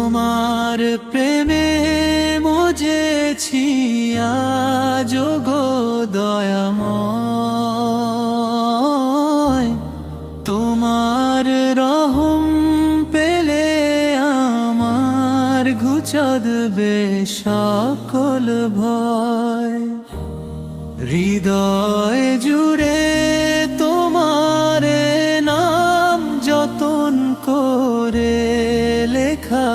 তোমার প্রেমে মজেছি আজো গো দয়াময়। তোমার রহম পেলে আমার ঘুচাদবে সকল ভয়। হৃদয় জুড়ে তোমার নাম যতন করে লেখা,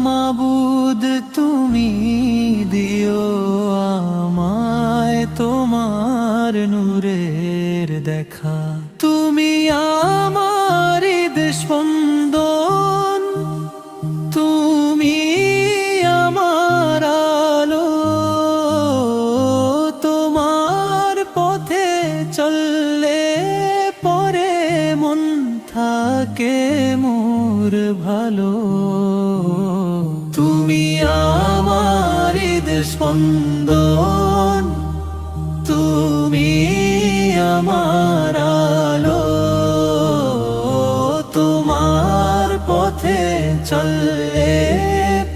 মাবুদ তুমি দিও আমায় তোমার নূরের দেখা। তুমি আমার হৃদস্পন্দন, তুমি আমার আলো। তোমার পথে চললে পরে মন থাকে মোর ভালো। তুমি আমার হৃদস্পন্দন, তুমি আমার আলো। তোমার পথে চললে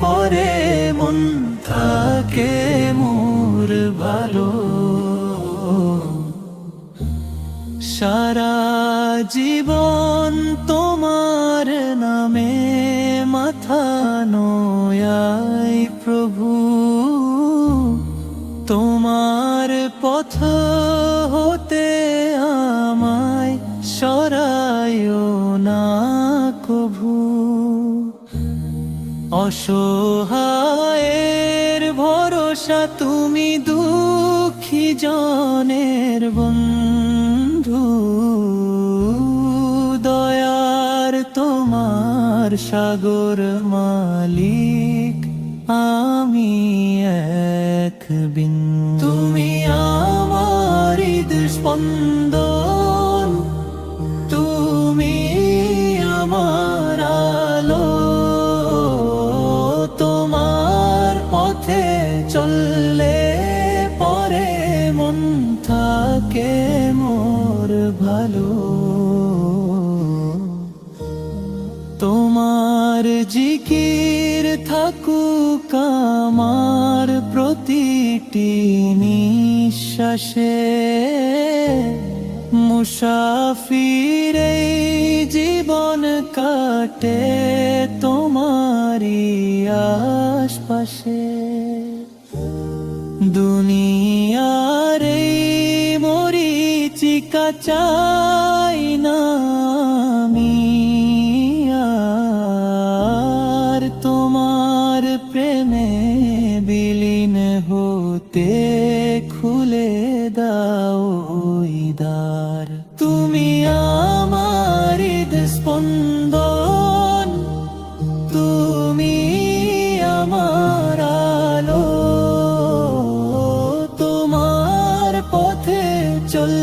পরে মন থাকে মোর ভালো। সারা জীবন তোমার নামে মাথা নোয়াই প্রভু। তোমার পথ হতে আমায় সরায়ও না কভু। অসহায়ের ভরসা তুমি, দুঃখী জনের বন্ধু। দয়ার তোমার সাগর মালিক, আমি এক বিন্দু। তুমি আমার হৃদস্পন্দন, তুমি আমার আলো। তোমার পথে চললে পরে মন থাকে মোর ভালো। তোমার জিকির থাকুক আমার প্রতিটি নিঃশ্বাসে। মুসাফির এই জীবন কাটে তোমারই আশপাশে। দুনিয়ার এই মরীচিকা চাই না আমি আর। তোমার প্রেমে বিলীন হতে খুলে দাও ওই দ্বার। তুমি আমার হৃদস্পন্দন, তুমি আমার আলো। তোমার পথে চল